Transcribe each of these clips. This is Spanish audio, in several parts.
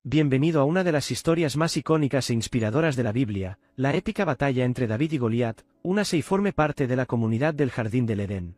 Bienvenido a una de las historias más icónicas e inspiradoras de la Biblia, la épica batalla entre David y Goliat, únase y forme parte de la comunidad del Jardín del Edén.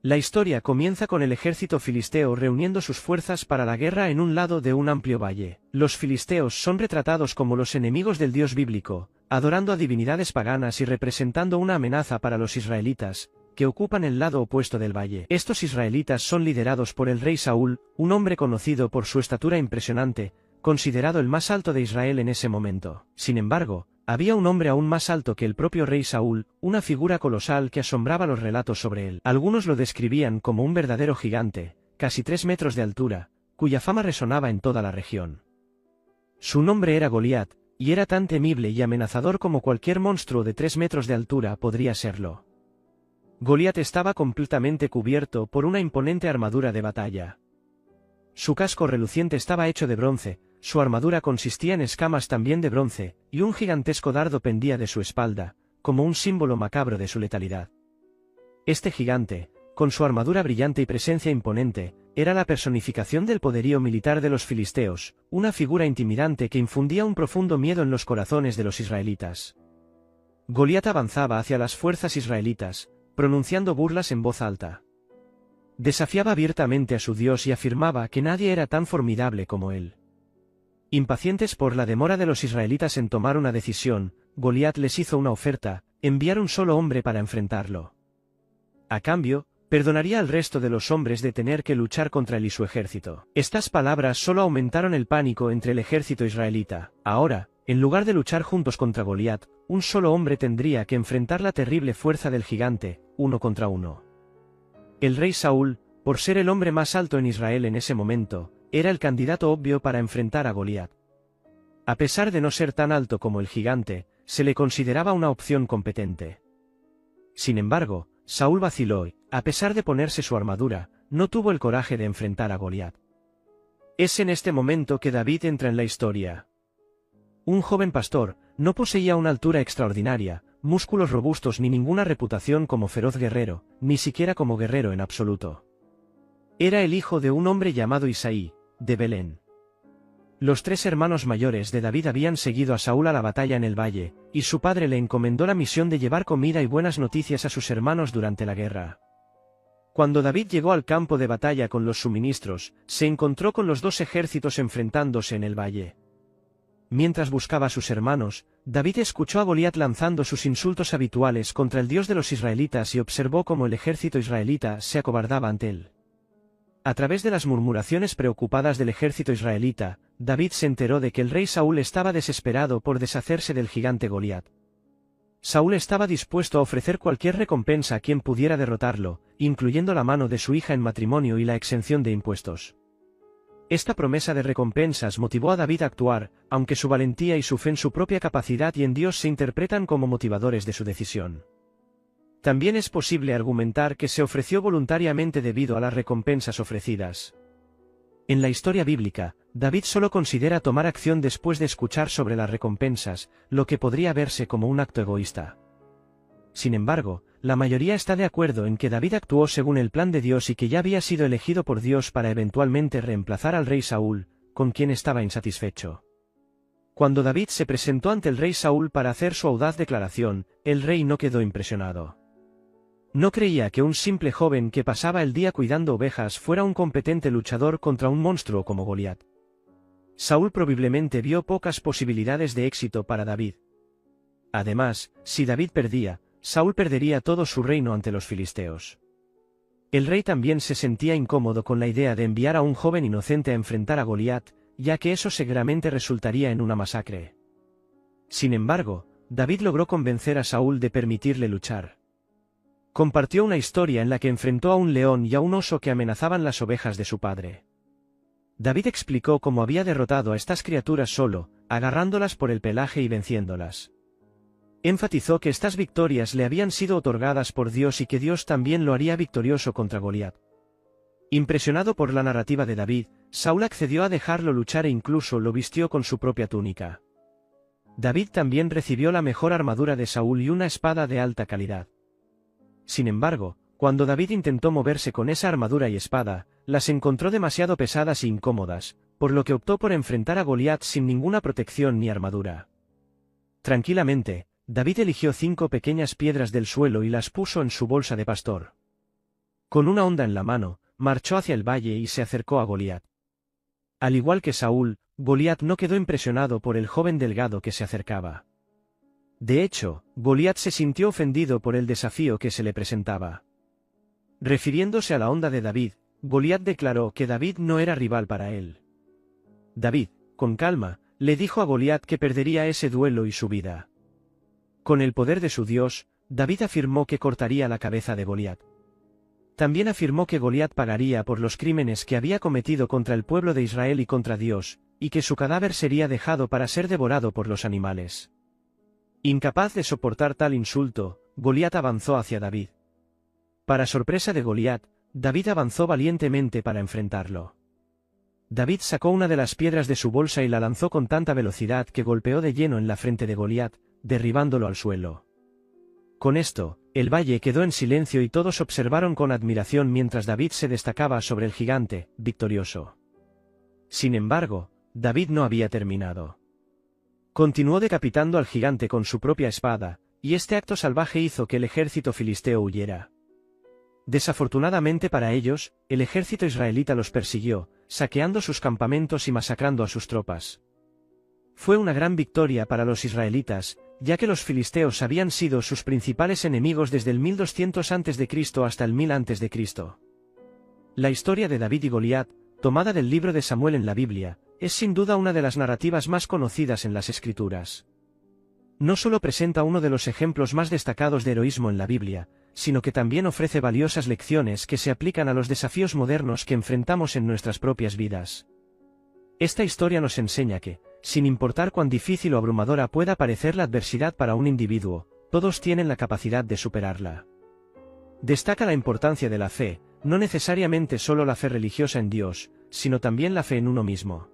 La historia comienza con el ejército filisteo reuniendo sus fuerzas para la guerra en un lado de un amplio valle. Los filisteos son retratados como los enemigos del Dios bíblico, adorando a divinidades paganas y representando una amenaza para los israelitas, que ocupan el lado opuesto del valle. Estos israelitas son liderados por el rey Saúl, un hombre conocido por su estatura impresionante, considerado el más alto de Israel en ese momento. Sin embargo, había un hombre aún más alto que el propio rey Saúl, una figura colosal que asombraba los relatos sobre él. Algunos lo describían como un verdadero gigante, casi 3 metros de altura, cuya fama resonaba en toda la región. Su nombre era Goliat, y era tan temible y amenazador como cualquier monstruo de 3 metros de altura podría serlo. Goliat estaba completamente cubierto por una imponente armadura de batalla. Su casco reluciente estaba hecho de bronce, su armadura consistía en escamas también de bronce, y un gigantesco dardo pendía de su espalda, como un símbolo macabro de su letalidad. Este gigante, con su armadura brillante y presencia imponente, era la personificación del poderío militar de los filisteos, una figura intimidante que infundía un profundo miedo en los corazones de los israelitas. Goliat avanzaba hacia las fuerzas israelitas, pronunciando burlas en voz alta. Desafiaba abiertamente a su Dios y afirmaba que nadie era tan formidable como él. Impacientes por la demora de los israelitas en tomar una decisión, Goliat les hizo una oferta: enviar un solo hombre para enfrentarlo. A cambio, perdonaría al resto de los hombres de tener que luchar contra él y su ejército. Estas palabras solo aumentaron el pánico entre el ejército israelita. Ahora, en lugar de luchar juntos contra Goliat, un solo hombre tendría que enfrentar la terrible fuerza del gigante, 1 contra 1. El rey Saúl, por ser el hombre más alto en Israel en ese momento, era el candidato obvio para enfrentar a Goliat. A pesar de no ser tan alto como el gigante, se le consideraba una opción competente. Sin embargo, Saúl vaciló y, a pesar de ponerse su armadura, no tuvo el coraje de enfrentar a Goliat. Es en este momento que David entra en la historia. Un joven pastor, no poseía una altura extraordinaria, músculos robustos ni ninguna reputación como feroz guerrero, ni siquiera como guerrero en absoluto. Era el hijo de un hombre llamado Isaí, de Belén. Los 3 hermanos mayores de David habían seguido a Saúl a la batalla en el valle, y su padre le encomendó la misión de llevar comida y buenas noticias a sus hermanos durante la guerra. Cuando David llegó al campo de batalla con los suministros, se encontró con los 2 ejércitos enfrentándose en el valle. Mientras buscaba a sus hermanos, David escuchó a Goliat lanzando sus insultos habituales contra el Dios de los israelitas y observó cómo el ejército israelita se acobardaba ante él. A través de las murmuraciones preocupadas del ejército israelita, David se enteró de que el rey Saúl estaba desesperado por deshacerse del gigante Goliat. Saúl estaba dispuesto a ofrecer cualquier recompensa a quien pudiera derrotarlo, incluyendo la mano de su hija en matrimonio y la exención de impuestos. Esta promesa de recompensas motivó a David a actuar, aunque su valentía y su fe en su propia capacidad y en Dios se interpretan como motivadores de su decisión. También es posible argumentar que se ofreció voluntariamente debido a las recompensas ofrecidas. En la historia bíblica, David solo considera tomar acción después de escuchar sobre las recompensas, lo que podría verse como un acto egoísta. Sin embargo, la mayoría está de acuerdo en que David actuó según el plan de Dios y que ya había sido elegido por Dios para eventualmente reemplazar al rey Saúl, con quien estaba insatisfecho. Cuando David se presentó ante el rey Saúl para hacer su audaz declaración, el rey no quedó impresionado. No creía que un simple joven que pasaba el día cuidando ovejas fuera un competente luchador contra un monstruo como Goliat. Saúl probablemente vio pocas posibilidades de éxito para David. Además, si David perdía, Saúl perdería todo su reino ante los filisteos. El rey también se sentía incómodo con la idea de enviar a un joven inocente a enfrentar a Goliat, ya que eso seguramente resultaría en una masacre. Sin embargo, David logró convencer a Saúl de permitirle luchar. Compartió una historia en la que enfrentó a un león y a un oso que amenazaban las ovejas de su padre. David explicó cómo había derrotado a estas criaturas solo, agarrándolas por el pelaje y venciéndolas. Enfatizó que estas victorias le habían sido otorgadas por Dios y que Dios también lo haría victorioso contra Goliat. Impresionado por la narrativa de David, Saúl accedió a dejarlo luchar e incluso lo vistió con su propia túnica. David también recibió la mejor armadura de Saúl y una espada de alta calidad. Sin embargo, cuando David intentó moverse con esa armadura y espada, las encontró demasiado pesadas e incómodas, por lo que optó por enfrentar a Goliat sin ninguna protección ni armadura. Tranquilamente, David eligió 5 pequeñas piedras del suelo y las puso en su bolsa de pastor. Con una honda en la mano, marchó hacia el valle y se acercó a Goliat. Al igual que Saúl, Goliat no quedó impresionado por el joven delgado que se acercaba. De hecho, Goliat se sintió ofendido por el desafío que se le presentaba. Refiriéndose a la honda de David, Goliat declaró que David no era rival para él. David, con calma, le dijo a Goliat que perdería ese duelo y su vida. Con el poder de su Dios, David afirmó que cortaría la cabeza de Goliat. También afirmó que Goliat pagaría por los crímenes que había cometido contra el pueblo de Israel y contra Dios, y que su cadáver sería dejado para ser devorado por los animales. Incapaz de soportar tal insulto, Goliat avanzó hacia David. Para sorpresa de Goliat, David avanzó valientemente para enfrentarlo. David sacó una de las piedras de su bolsa y la lanzó con tanta velocidad que golpeó de lleno en la frente de Goliat, derribándolo al suelo. Con esto, el valle quedó en silencio y todos observaron con admiración mientras David se destacaba sobre el gigante, victorioso. Sin embargo, David no había terminado. Continuó decapitando al gigante con su propia espada, y este acto salvaje hizo que el ejército filisteo huyera. Desafortunadamente para ellos, el ejército israelita los persiguió, saqueando sus campamentos y masacrando a sus tropas. Fue una gran victoria para los israelitas, ya que los filisteos habían sido sus principales enemigos desde el 1200 a.C. hasta el 1000 a.C. La historia de David y Goliat, tomada del libro de Samuel en la Biblia, es sin duda una de las narrativas más conocidas en las Escrituras. No solo presenta uno de los ejemplos más destacados de heroísmo en la Biblia, sino que también ofrece valiosas lecciones que se aplican a los desafíos modernos que enfrentamos en nuestras propias vidas. Esta historia nos enseña que, sin importar cuán difícil o abrumadora pueda parecer la adversidad para un individuo, todos tienen la capacidad de superarla. Destaca la importancia de la fe, no necesariamente solo la fe religiosa en Dios, sino también la fe en uno mismo.